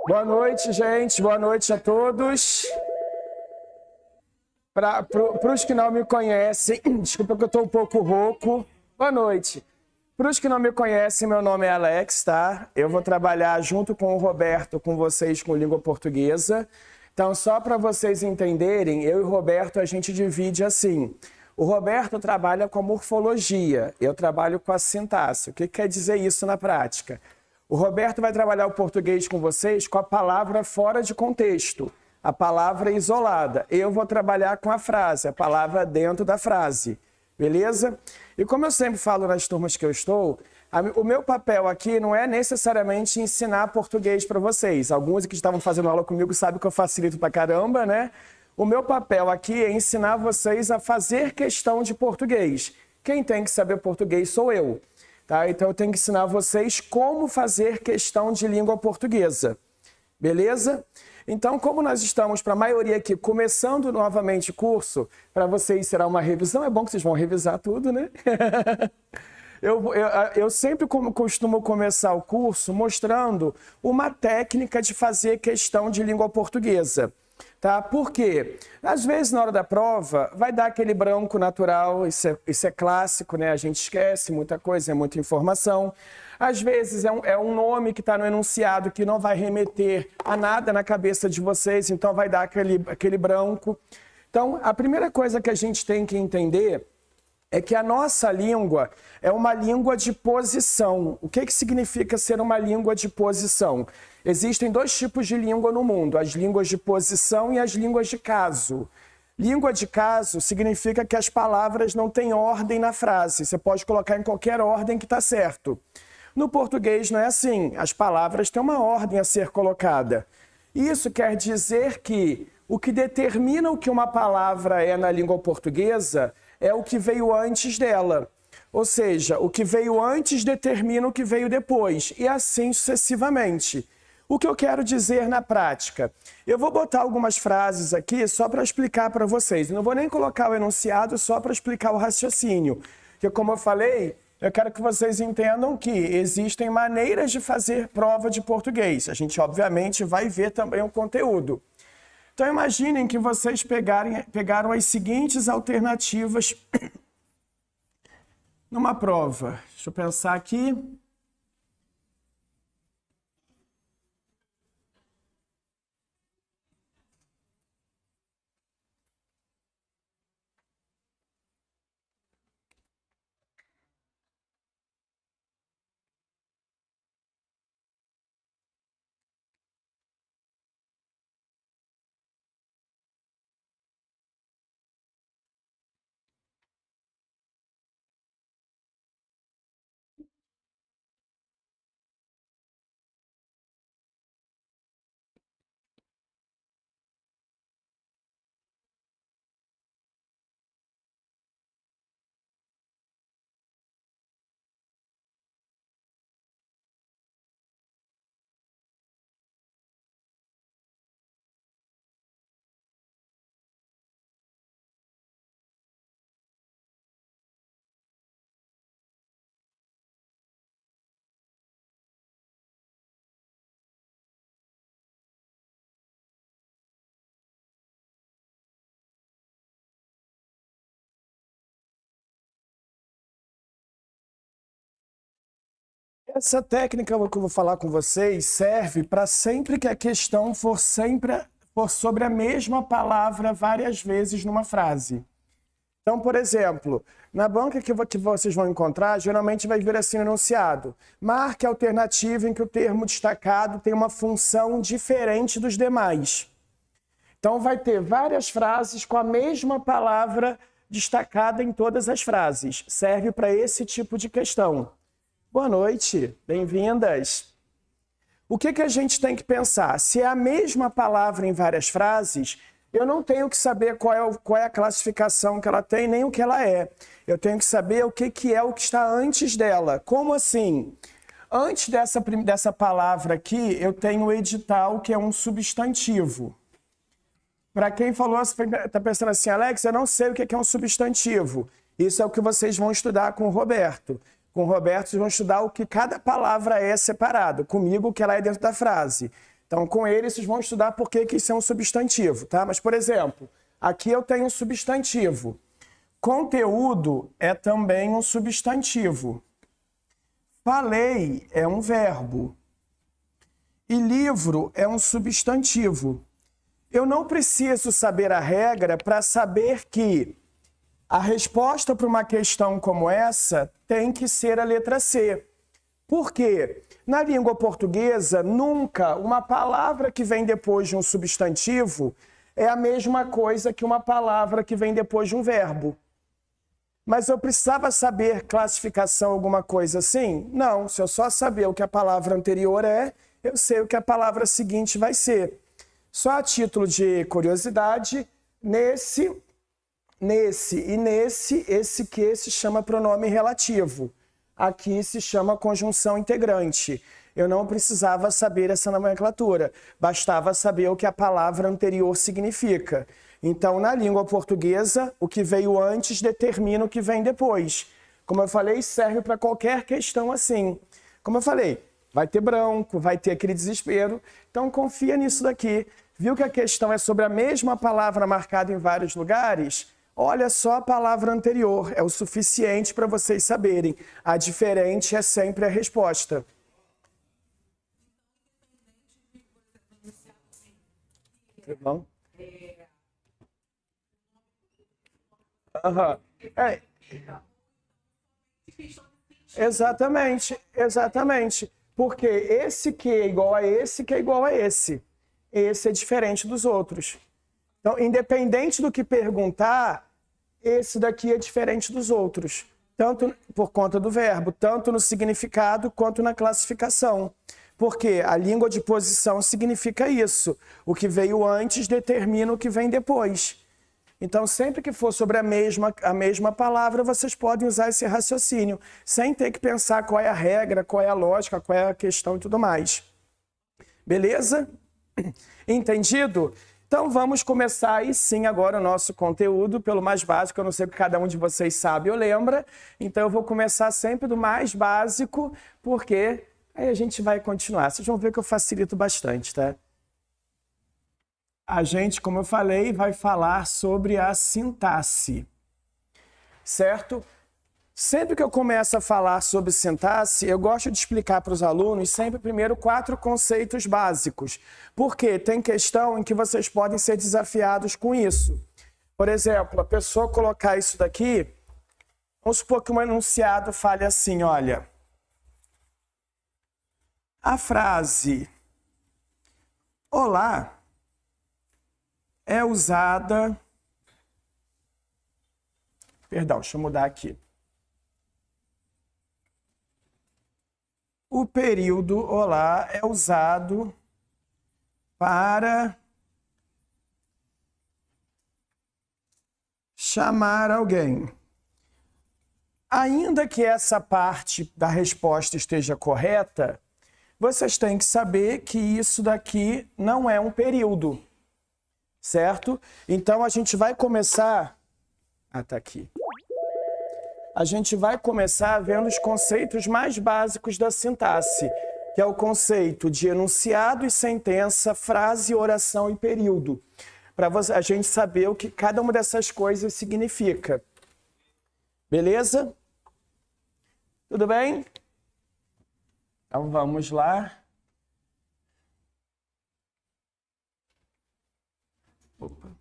Boa noite, gente. Boa noite a todos. Para os que não me conhecem, desculpa que eu estou um pouco rouco. Boa noite. Para os que não me conhecem, meu nome é Alex, tá? Eu vou trabalhar junto com o Roberto, com vocês, com língua portuguesa. Então, só para vocês entenderem, eu e o Roberto, a gente divide assim. O Roberto trabalha com a morfologia, eu trabalho com a sintaxe. O que quer dizer isso na prática? O Roberto vai trabalhar o português com vocês com a palavra fora de contexto, a palavra isolada. Eu vou trabalhar com a frase, a palavra dentro da frase. Beleza? E como eu sempre falo nas turmas que eu estou, o meu papel aqui não é necessariamente ensinar português para vocês. Alguns que estavam fazendo aula comigo sabem que eu facilito pra caramba, né? O meu papel aqui é ensinar vocês a fazer questão de português. Quem tem que saber português sou eu. Tá? Então eu tenho que ensinar vocês como fazer questão de língua portuguesa. Beleza? Então, como nós estamos, para a maioria aqui, começando novamente o curso, para vocês será uma revisão, é bom que vocês vão revisar tudo, né? Eu sempre costumo começar o curso mostrando uma técnica de fazer questão de língua portuguesa. Tá? Por quê? Às vezes, na hora da prova, vai dar aquele branco natural, isso é clássico, né? A gente esquece muita coisa, é muita informação. Às vezes é um nome que está no enunciado que não vai remeter a nada na cabeça de vocês, então vai dar aquele branco. Então, a primeira coisa que a gente tem que entender é que a nossa língua é uma língua de posição. O que significa ser uma língua de posição? Existem dois tipos de língua no mundo, as línguas de posição e as línguas de caso. Língua de caso significa que as palavras não têm ordem na frase. Você pode colocar em qualquer ordem que está certo. No português não é assim, as palavras têm uma ordem a ser colocada. Isso quer dizer que o que determina o que uma palavra é na língua portuguesa é o que veio antes dela. Ou seja, o que veio antes determina o que veio depois, e assim sucessivamente. O que eu quero dizer na prática? Eu vou botar algumas frases aqui só para explicar para vocês. Eu não vou nem colocar o enunciado só para explicar o raciocínio. Porque, como eu falei, eu quero que vocês entendam que existem maneiras de fazer prova de português. A gente, obviamente, vai ver também o conteúdo. Então, imaginem que vocês pegaram as seguintes alternativas numa prova. Deixa eu pensar aqui. Essa técnica que eu vou falar com vocês serve para sempre que a questão for sobre a mesma palavra várias vezes numa frase. Então, por exemplo, na banca que vocês vão encontrar, geralmente vai vir assim no enunciado. Marque a alternativa em que o termo destacado tem uma função diferente dos demais. Então, vai ter várias frases com a mesma palavra destacada em todas as frases. Serve para esse tipo de questão. Boa noite, bem-vindas. O que a gente tem que pensar? Se é a mesma palavra em várias frases, eu não tenho que saber qual é a classificação que ela tem, nem o que ela é. Eu tenho que saber o que é o que está antes dela. Como assim? Antes dessa palavra aqui, eu tenho o edital, que é um substantivo. Para quem falou, está pensando assim, Alex, eu não sei o que é um substantivo. Isso é o que vocês vão estudar com o Roberto. Com o Roberto, vocês vão estudar o que cada palavra é separado. Comigo, o que ela é dentro da frase. Então, com ele, vocês vão estudar por que isso é um substantivo, tá? Mas, por exemplo, aqui eu tenho um substantivo. Conteúdo é também um substantivo. Falei é um verbo. E livro é um substantivo. Eu não preciso saber a regra para saber que a resposta para uma questão como essa tem que ser a letra C. Por quê? Na língua portuguesa, nunca uma palavra que vem depois de um substantivo é a mesma coisa que uma palavra que vem depois de um verbo. Mas eu precisava saber classificação, alguma coisa assim? Não, se eu só saber o que a palavra anterior é, eu sei o que a palavra seguinte vai ser. Só a título de curiosidade, esse que se chama pronome relativo. Aqui se chama conjunção integrante. Eu não precisava saber essa nomenclatura, bastava saber o que a palavra anterior significa. Então, na língua portuguesa, o que veio antes determina o que vem depois. Como eu falei, serve para qualquer questão assim. Como eu falei, vai ter branco, vai ter aquele desespero. Então, confia nisso daqui. Viu que a questão é sobre a mesma palavra marcada em vários lugares? Olha só a palavra anterior, é o suficiente para vocês saberem. A diferente é sempre a resposta. Tá bom? Uhum. Exatamente, exatamente. Porque esse que é igual a esse que é igual a esse. Esse é diferente dos outros. Então, independente do que perguntar, esse daqui é diferente dos outros. Tanto por conta do verbo, tanto no significado quanto na classificação. Porque a língua de posição significa isso. O que veio antes determina o que vem depois. Então, sempre que for sobre a mesma palavra, vocês podem usar esse raciocínio, sem ter que pensar qual é a regra, qual é a lógica, qual é a questão e tudo mais. Beleza? Entendido? Então, vamos começar aí sim agora o nosso conteúdo pelo mais básico. Eu não sei o que cada um de vocês sabe ou lembra, então eu vou começar sempre do mais básico, porque aí a gente vai continuar. Vocês vão ver que eu facilito bastante, tá? A gente, como eu falei, vai falar sobre a sintaxe, certo? Sempre que eu começo a falar sobre sintaxe, eu gosto de explicar para os alunos sempre primeiro 4 conceitos básicos, porque tem questão em que vocês podem ser desafiados com isso. Por exemplo, a pessoa colocar isso daqui, vamos supor que um enunciado fale assim, olha, a frase olá é usada... Perdão, deixa eu mudar aqui. O período olá é usado para chamar alguém. Ainda que essa parte da resposta esteja correta, vocês têm que saber que isso daqui não é um período. Certo? Então, a gente vai começar... Ah, tá aqui. A gente vai começar vendo os conceitos mais básicos da sintaxe, que é o conceito de enunciado e sentença, frase, oração e período, para a gente saber o que cada uma dessas coisas significa. Beleza? Tudo bem? Então, vamos lá. Opa.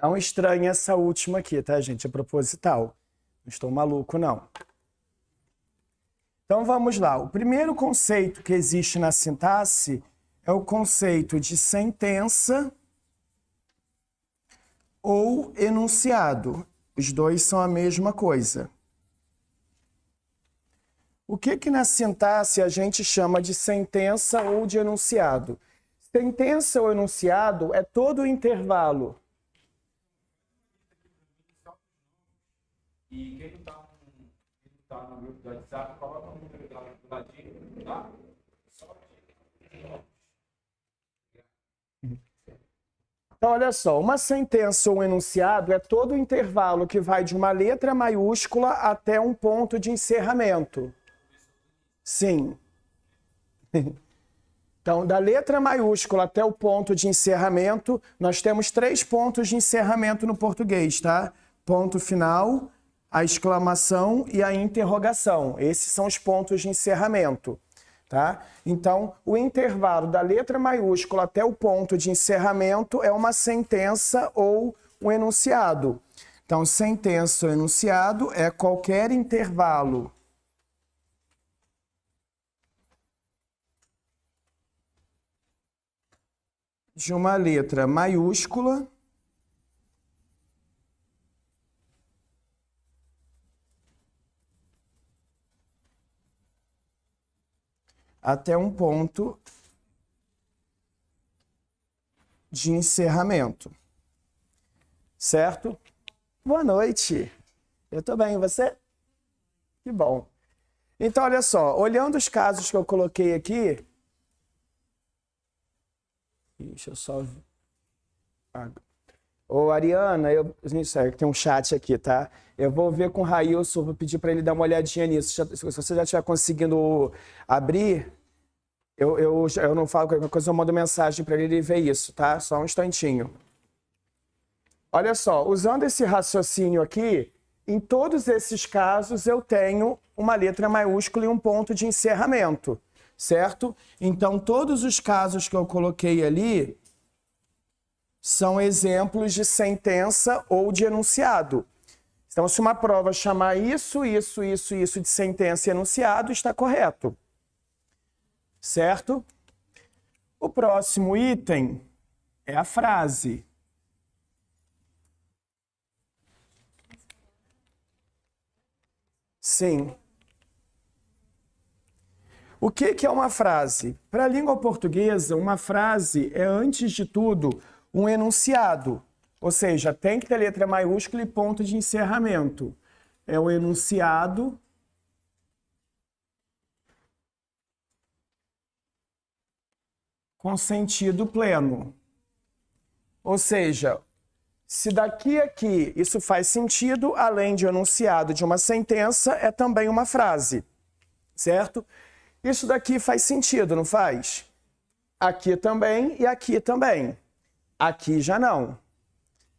Não estranhe essa última aqui, tá, gente? É proposital. Não estou maluco, não. Então vamos lá. O primeiro conceito que existe na sintaxe é o conceito de sentença ou enunciado. Os dois são a mesma coisa. O que na sintaxe a gente chama de sentença ou de enunciado? Sentença ou enunciado é todo o intervalo. E quem não tá no grupo do WhatsApp, coloca o número do ladinho, tá? Então, olha só, uma sentença ou um enunciado é todo o intervalo que vai de uma letra maiúscula até um ponto de encerramento. Sim. Então, da letra maiúscula até o ponto de encerramento, nós temos 3 pontos de encerramento no português, tá? Ponto final, a exclamação e a interrogação. Esses são os pontos de encerramento, tá? Então, o intervalo da letra maiúscula até o ponto de encerramento é uma sentença ou um enunciado. Então, sentença ou enunciado é qualquer intervalo de uma letra maiúscula até um ponto de encerramento. Certo? Boa noite. Eu tô bem, e você? Que bom. Então, olha só, olhando os casos que eu coloquei aqui, deixa eu só... Ô, Ariana, sério, tem um chat aqui, tá? Eu vou ver com o Railson, vou pedir para ele dar uma olhadinha nisso. Se você já estiver conseguindo abrir, eu não falo qualquer coisa, eu mando mensagem para ele ver isso, tá? Só um instantinho. Olha só, usando esse raciocínio aqui, em todos esses casos eu tenho uma letra maiúscula e um ponto de encerramento, certo? Então, todos os casos que eu coloquei ali são exemplos de sentença ou de enunciado. Então, se uma prova chamar isso de sentença e enunciado, está correto. Certo? O próximo item é a frase. Sim. O que é uma frase? Para a língua portuguesa, uma frase é, antes de tudo, um enunciado. Ou seja, tem que ter letra maiúscula e ponto de encerramento. É o enunciado com sentido pleno. Ou seja, se daqui a aqui isso faz sentido, além de enunciado de uma sentença, é também uma frase. Certo? Isso daqui faz sentido, não faz? Aqui também e aqui também. Aqui já não.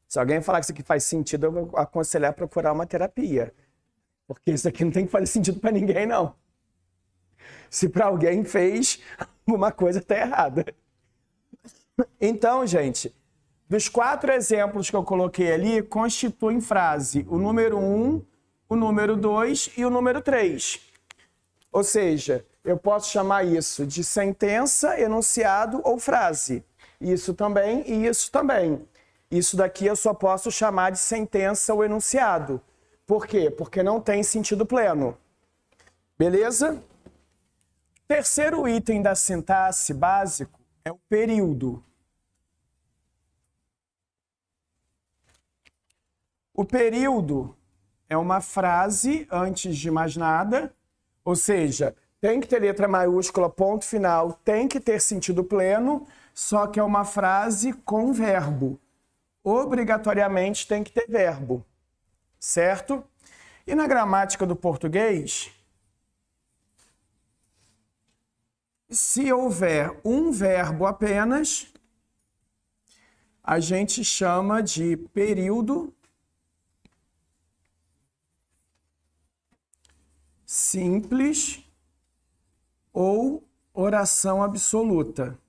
Se alguém falar que isso aqui faz sentido, eu vou aconselhar a procurar uma terapia. Porque isso aqui não tem que fazer sentido para ninguém, não. Se para alguém fez, alguma coisa está errada. Então, gente, dos 4 exemplos que eu coloquei ali, constituem frase o número 1, o número 2 e o número 3. Ou seja, eu posso chamar isso de sentença, enunciado ou frase. Isso também e isso também. Isso daqui eu só posso chamar de sentença ou enunciado. Por quê? Porque não tem sentido pleno. Beleza? Terceiro item da sintaxe básico é o período. O período é uma frase antes de mais nada, ou seja, tem que ter letra maiúscula, ponto final, tem que ter sentido pleno, só que é uma frase com verbo. Obrigatoriamente tem que ter verbo, certo? E na gramática do português, se houver um verbo apenas, a gente chama de período simples ou oração absoluta.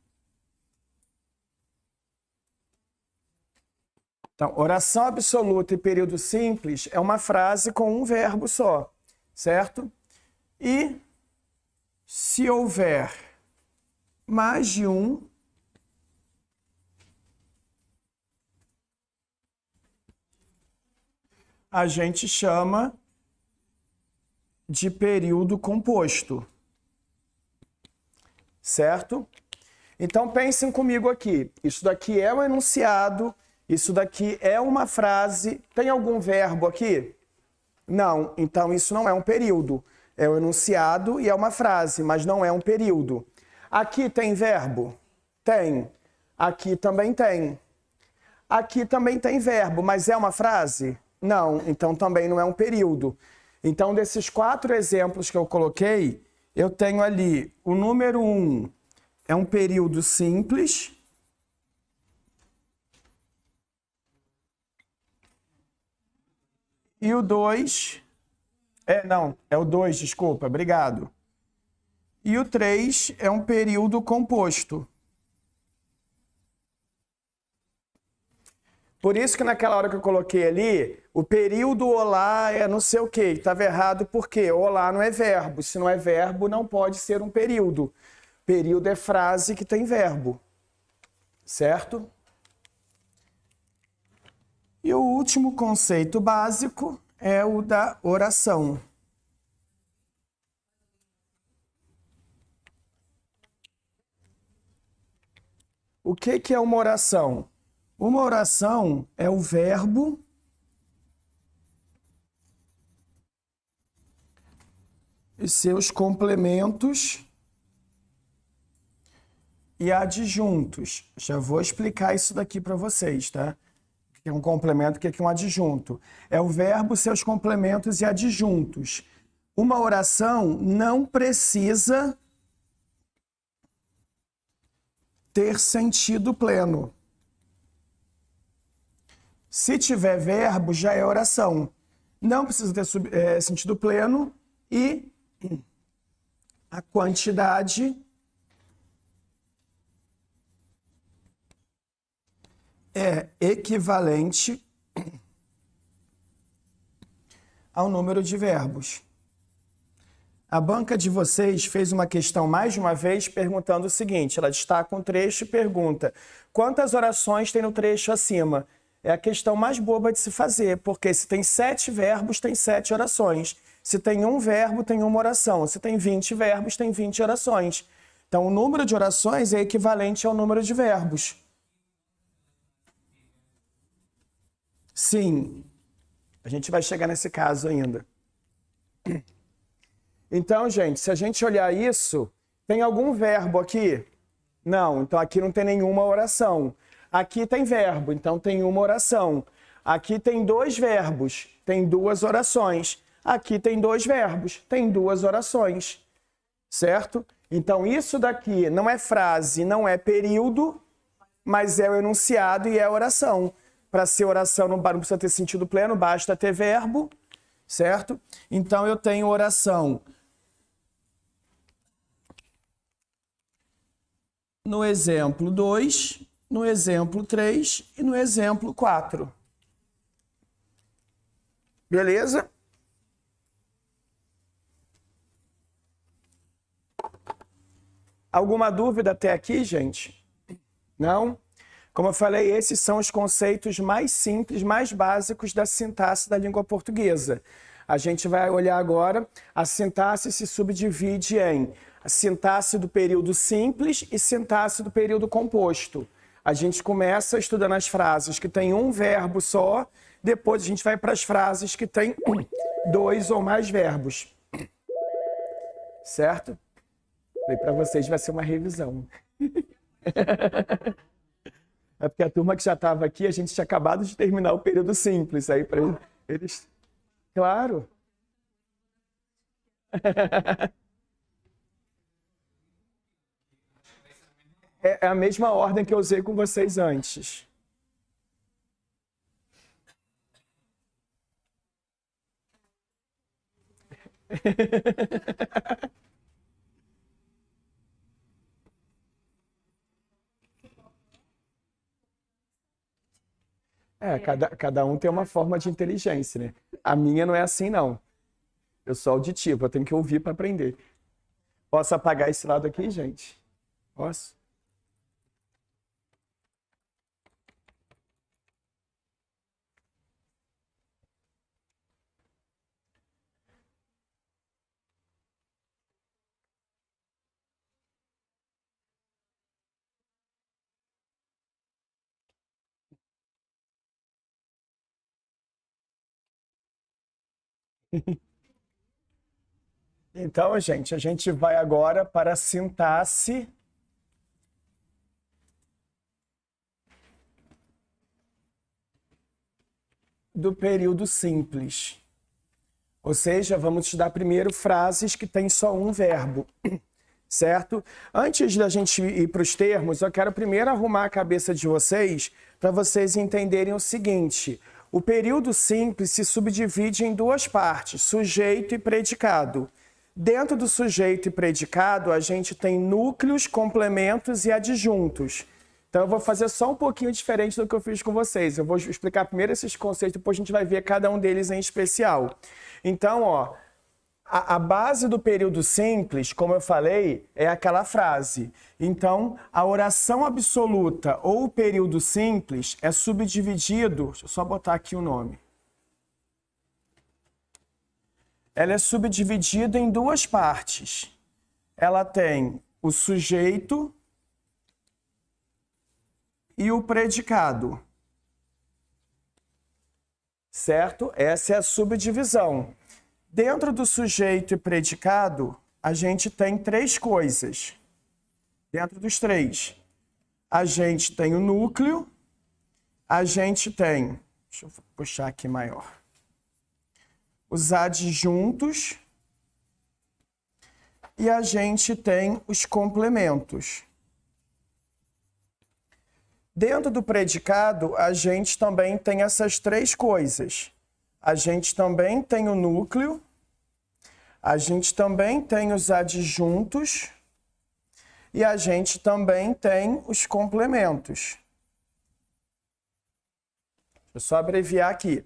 Então, oração absoluta e período simples é uma frase com um verbo só, certo? E Se houver mais de um, a gente chama de período composto. Certo? Então pensem comigo aqui. Isso daqui é um enunciado, isso daqui é uma frase. Tem algum verbo aqui? Não. Então isso não é um período. É um enunciado e é uma frase, mas não é um período. Aqui tem verbo? Tem. Aqui também tem. Aqui também tem verbo, mas é uma frase? Não. Então também não é um período. Então desses 4 exemplos que eu coloquei, eu tenho ali o número 1 é um período simples. E o 2... é o 2, desculpa, obrigado. E o 3 é um período composto. Por isso que naquela hora que eu coloquei ali, o período olá é não sei o quê. Estava errado porque olá não é verbo. Se não é verbo, não pode ser um período. Período é frase que tem verbo. Certo? E o último conceito básico é o da oração. O que é uma oração? Uma oração é o verbo e seus complementos e adjuntos. Já vou explicar isso daqui para vocês, tá? O que é um complemento, o que é um adjunto? É o verbo, seus complementos e adjuntos. Uma oração não precisa ter sentido pleno. Se tiver verbo, já é oração. Não precisa ter sentido pleno e a quantidade é equivalente ao número de verbos. A banca de vocês fez uma questão mais de uma vez perguntando o seguinte, ela destaca um trecho e pergunta: quantas orações tem no trecho acima? É a questão mais boba de se fazer, porque se tem 7 verbos, tem 7 orações. Se tem um verbo, tem uma oração. Se tem 20 verbos, tem 20 orações. Então, o número de orações é equivalente ao número de verbos. Sim, a gente vai chegar nesse caso ainda. Então, gente, se a gente olhar isso, tem algum verbo aqui? Não, então aqui não tem nenhuma oração. Aqui tem verbo, então tem uma oração. Aqui tem 2 verbos, tem 2 orações. Aqui tem 2 verbos, tem 2 orações. Certo? Então isso daqui não é frase, não é período, mas é o enunciado e é a oração. Para ser oração não precisa ter sentido pleno, basta ter verbo, certo? Então eu tenho oração no exemplo 2, no exemplo 3 e no exemplo 4. Beleza? Alguma dúvida até aqui, gente? Não? Como eu falei, esses são os conceitos mais simples, mais básicos da sintaxe da língua portuguesa. A gente vai olhar agora, a sintaxe se subdivide em a sintaxe do período simples e sintaxe do período composto. A gente começa estudando as frases que tem um verbo só, depois a gente vai para as frases que tem 2 ou mais verbos. Certo? E para vocês vai ser uma revisão. É porque a turma que já estava aqui, a gente tinha acabado de terminar o período simples. Aí para eles... Claro. É a mesma ordem que eu usei com vocês antes. Cada um tem uma forma de inteligência, né? A minha não é assim, não. Eu sou auditivo, eu tenho que ouvir para aprender. Posso apagar esse lado aqui, gente? Posso? Então, gente, a gente vai agora para a sintaxe do período simples. Ou seja, vamos estudar primeiro frases que têm só um verbo, certo? Antes da gente ir para os termos, eu quero primeiro arrumar a cabeça de vocês para vocês entenderem o seguinte: o período simples se subdivide em duas partes, sujeito e predicado. Dentro do sujeito e predicado, a gente tem núcleos, complementos e adjuntos. Então, eu vou fazer só um pouquinho diferente do que eu fiz com vocês. Eu vou explicar primeiro esses conceitos, depois a gente vai ver cada um deles em especial. Então, ó, a base do período simples, como eu falei, é aquela frase. Então, a oração absoluta ou o período simples é subdividido... Deixa eu só botar aqui o nome. Ela é subdividida em duas partes. Ela tem o sujeito e o predicado. Certo? Essa é a subdivisão. Dentro do sujeito e predicado, a gente tem três coisas. Dentro dos três. A gente tem o núcleo, a gente tem... Deixa eu puxar aqui maior. Os adjuntos e a gente tem os complementos. Dentro do predicado, a gente também tem essas três coisas. A gente também tem o núcleo, a gente também tem os adjuntos e a gente também tem os complementos. Deixa eu só abreviar aqui,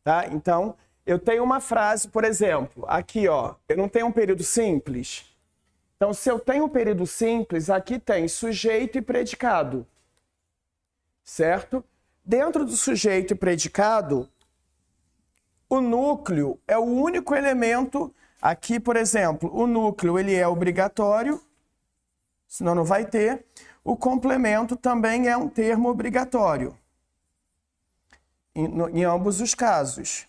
tá? Então, eu tenho uma frase, por exemplo, aqui, ó, eu não tenho um período simples. Então, se eu tenho um período simples, aqui tem sujeito e predicado. Certo? Dentro do sujeito e predicado, o núcleo é o único elemento. Aqui, por exemplo, o núcleo ele é obrigatório, senão não vai ter. O complemento também é um termo obrigatório, em ambos os casos.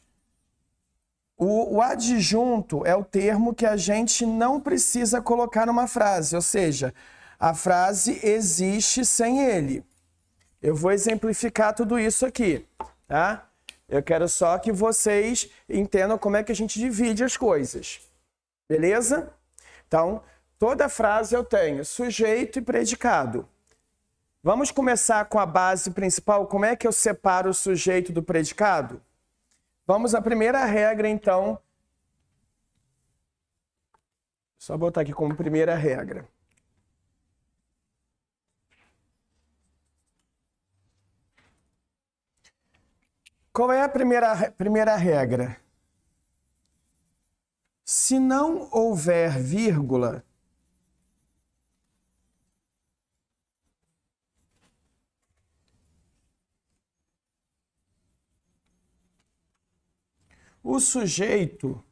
O adjunto é o termo que a gente não precisa colocar numa frase, ou seja, a frase existe sem ele. Eu vou exemplificar tudo isso aqui, tá? Eu quero só que vocês entendam como é que a gente divide as coisas. Beleza? Então, toda frase eu tenho sujeito e predicado. Vamos começar com a base principal. Como é que eu separo o sujeito do predicado? Vamos à primeira regra, então. Só botar aqui como primeira regra. Qual é a primeira regra? Se não houver vírgula, o sujeito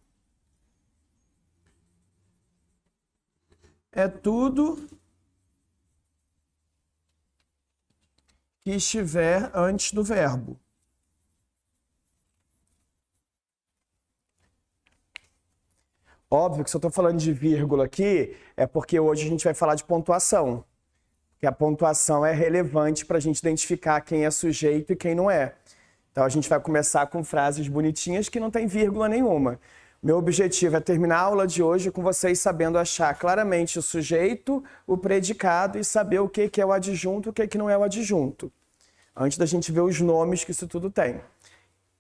é tudo que estiver antes do verbo. Óbvio que se eu estou falando de vírgula aqui, é porque hoje a gente vai falar de pontuação. Porque a pontuação é relevante para a gente identificar quem é sujeito e quem não é. Então a gente vai começar com frases bonitinhas que não tem vírgula nenhuma. Meu objetivo é terminar a aula de hoje com vocês sabendo achar claramente o sujeito, o predicado e saber o que é o adjunto e o que não é o adjunto. Antes da gente ver os nomes que isso tudo tem.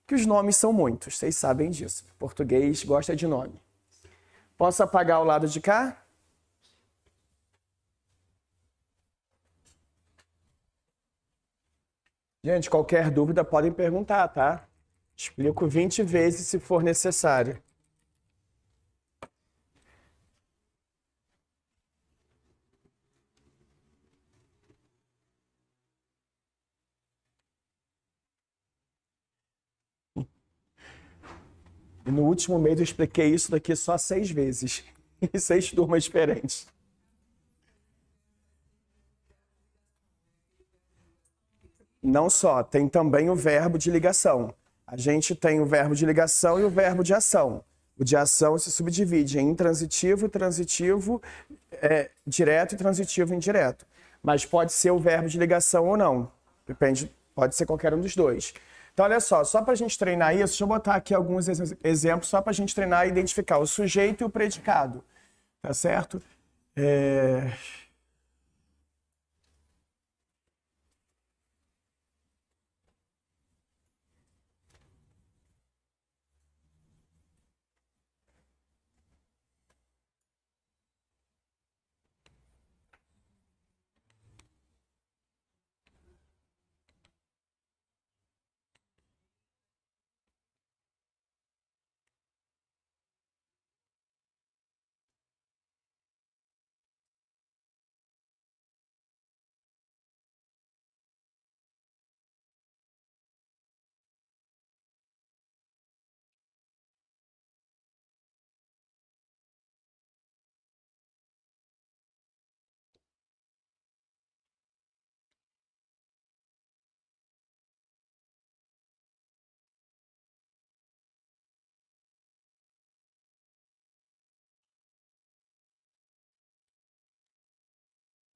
Que os nomes são muitos, vocês sabem disso. O português gosta de nome. Posso apagar o lado de cá? Gente, qualquer dúvida podem perguntar, tá? Explico 20 vezes se for necessário. E no último mês eu expliquei isso daqui só 6 vezes, em 6 turmas diferentes. Não só, tem também o verbo de ligação. A gente tem o verbo de ligação e o verbo de ação. O de ação se subdivide em intransitivo, transitivo, direto e transitivo indireto. Mas pode ser o verbo de ligação ou não. Depende, pode ser qualquer um dos dois. Então, olha só para a gente treinar isso, deixa eu botar aqui alguns exemplos só para a gente treinar e identificar o sujeito e o predicado. Tá certo?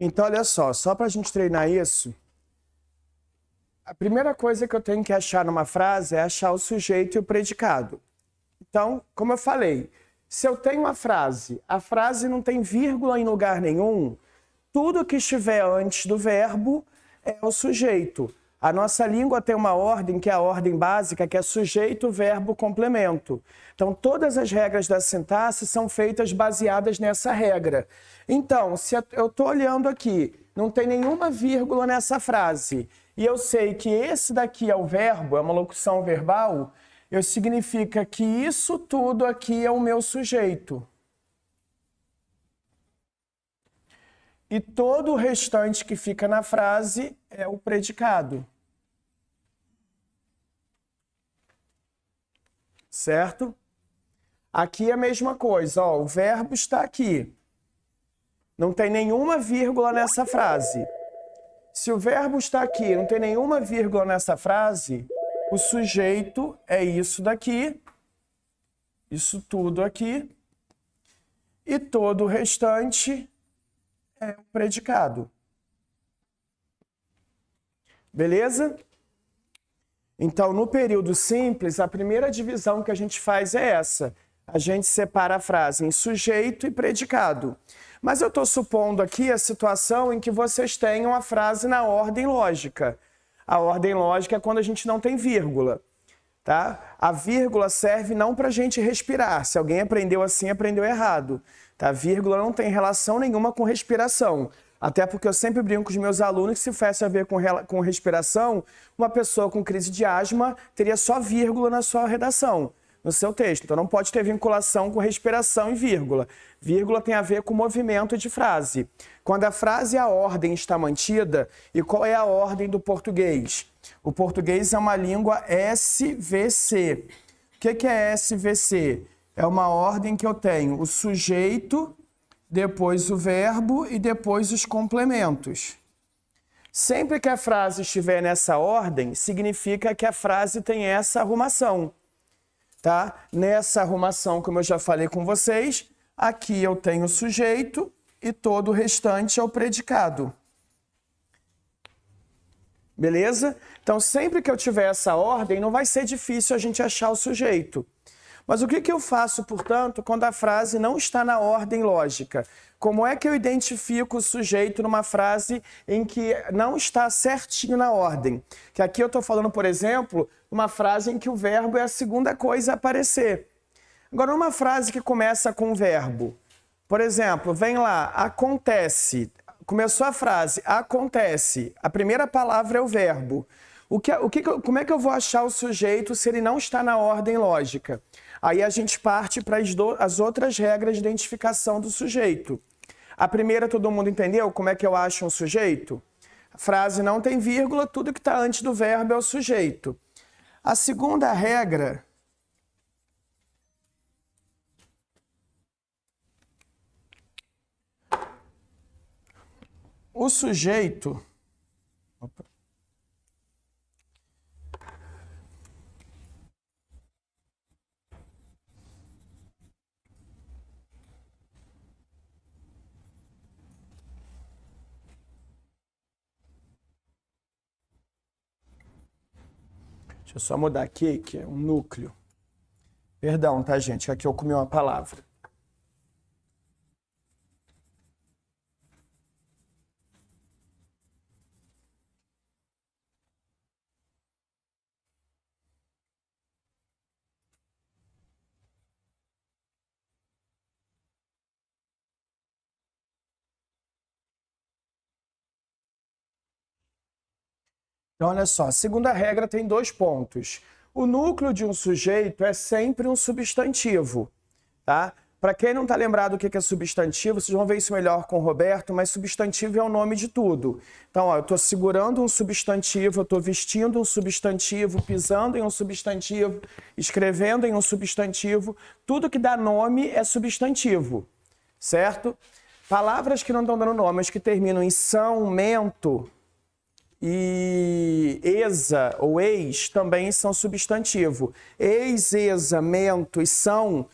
Então, olha só para a gente treinar isso, a primeira coisa que eu tenho que achar numa frase é achar o sujeito e o predicado. Então, como eu falei, se eu tenho a frase não tem vírgula em lugar nenhum, tudo que estiver antes do verbo é o sujeito. A nossa língua tem uma ordem, que é a ordem básica, que é sujeito, verbo, complemento. Então, todas as regras da sintaxe são feitas baseadas nessa regra. Então, se eu estou olhando aqui, não tem nenhuma vírgula nessa frase, e eu sei que esse daqui é o verbo, é uma locução verbal, significa que isso tudo aqui é o meu sujeito. E todo o restante que fica na frase é o predicado. Certo? Aqui é a mesma coisa, ó, o verbo está aqui. Não tem nenhuma vírgula nessa frase. Se o verbo está aqui, não tem nenhuma vírgula nessa frase, o sujeito é isso daqui, isso tudo aqui, e todo o restante é o predicado. Beleza? Então, no período simples, a primeira divisão que a gente faz é essa. A gente separa a frase em sujeito e predicado. Mas eu estou supondo aqui a situação em que vocês tenham a frase na ordem lógica. A ordem lógica é quando a gente não tem vírgula. Tá? A vírgula serve não para a gente respirar. Se alguém aprendeu assim, aprendeu errado. Tá? A vírgula não tem relação nenhuma com respiração. Até porque eu sempre brinco com os meus alunos que se tivesse a ver com respiração, uma pessoa com crise de asma teria só vírgula na sua redação, no seu texto. Então não pode ter vinculação com respiração e vírgula. Vírgula tem a ver com movimento de frase. Quando a frase e a ordem está mantida, e qual é a ordem do português? O português é uma língua SVC. O que é SVC? É uma ordem que eu tenho o sujeito, depois o verbo e depois os complementos. Sempre que a frase estiver nessa ordem, significa que a frase tem essa arrumação. Tá? Nessa arrumação, como eu já falei com vocês, aqui eu tenho o sujeito e todo o restante é o predicado. Beleza? Então, sempre que eu tiver essa ordem, não vai ser difícil a gente achar o sujeito. Mas o que eu faço, portanto, quando a frase não está na ordem lógica? Como é que eu identifico o sujeito numa frase em que não está certinho na ordem? Que aqui eu estou falando, por exemplo, uma frase em que o verbo é a segunda coisa a aparecer. Agora, uma frase que começa com o verbo. Por exemplo, vem lá, acontece. Começou a frase, acontece. A primeira palavra é o verbo. Como é que eu vou achar o sujeito se ele não está na ordem lógica? Aí a gente parte para as outras regras de identificação do sujeito. A primeira, todo mundo entendeu? Como é que eu acho um sujeito? A frase não tem vírgula, tudo que está antes do verbo é o sujeito. A segunda regra O sujeito... Opa. Deixa eu só mudar aqui, que é um núcleo. Perdão, tá, gente? Aqui eu comi uma palavra. Então, olha só, a segunda regra tem 2 pontos. O núcleo de um sujeito é sempre um substantivo, tá? Para quem não está lembrado o que é substantivo, vocês vão ver isso melhor com o Roberto, mas substantivo é o nome de tudo. Então, ó, eu estou segurando um substantivo, eu estou vestindo um substantivo, pisando em um substantivo, escrevendo em um substantivo. Tudo que dá nome é substantivo, certo? Palavras que não estão dando nome, mas que terminam em são, mento e esa ou ex também são substantivo. Ex, esa, mento e são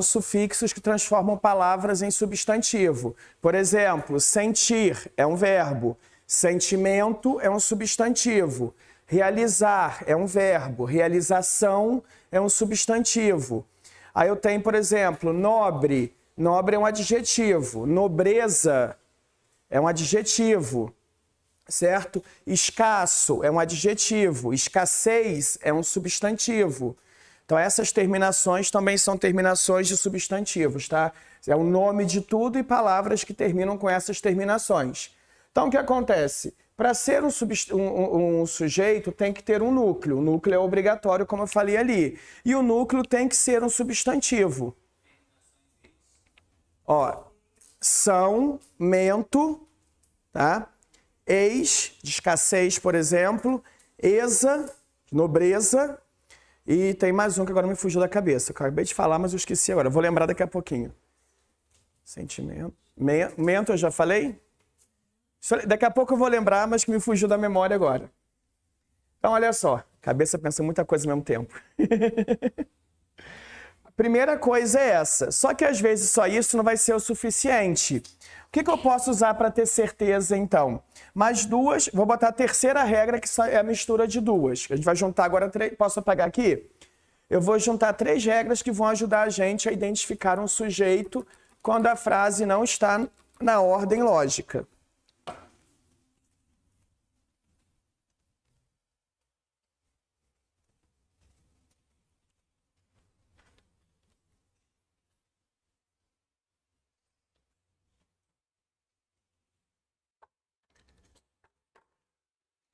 sufixos que transformam palavras em substantivo. Por exemplo, sentir é um verbo, sentimento é um substantivo, realizar é um verbo, realização é um substantivo. Aí eu tenho, por exemplo, nobre, nobre é um adjetivo, nobreza é um adjetivo, certo? Escasso é um adjetivo, escassez é um substantivo. Então, essas terminações também são terminações de substantivos, tá? É o nome de tudo e palavras que terminam com essas terminações. Então, o que acontece? Para ser um sujeito, tem que ter um núcleo. O núcleo é obrigatório, como eu falei ali. E o núcleo tem que ser um substantivo. Ó, são, mento, tá? Ex, de escassez, por exemplo, esa, nobreza, e tem mais um que agora me fugiu da cabeça. Eu acabei de falar, mas eu esqueci agora. Eu vou lembrar daqui a pouquinho. Sentimento. Mento, eu já falei? Daqui a pouco eu vou lembrar, mas que me fugiu da memória agora. Então, olha só. Cabeça pensa muita coisa ao mesmo tempo. A primeira coisa é essa. Só que às vezes só isso não vai ser o suficiente. O que eu posso usar para ter certeza, então? Mais duas, vou botar a terceira regra, que é a mistura de duas. A gente vai juntar agora três. Posso apagar aqui? Eu vou juntar 3 regras que vão ajudar a gente a identificar um sujeito quando a frase não está na ordem lógica.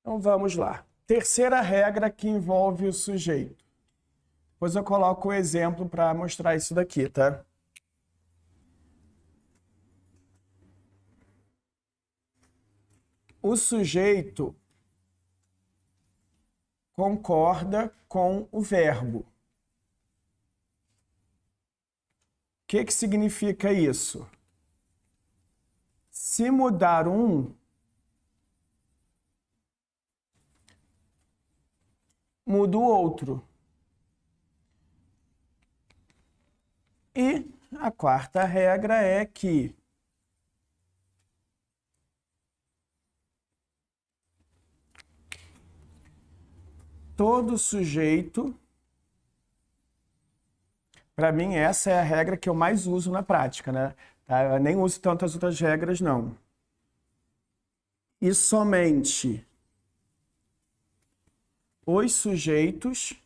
Então vamos lá. Terceira regra que envolve o sujeito. Depois eu coloco o exemplo para mostrar isso daqui, tá? O sujeito concorda com o verbo. O que significa isso? Se mudar um, muda o outro. E a quarta regra é que todo sujeito, para mim essa é a regra que eu mais uso na prática, né? Eu nem uso tantas outras regras, não. E somente os sujeitos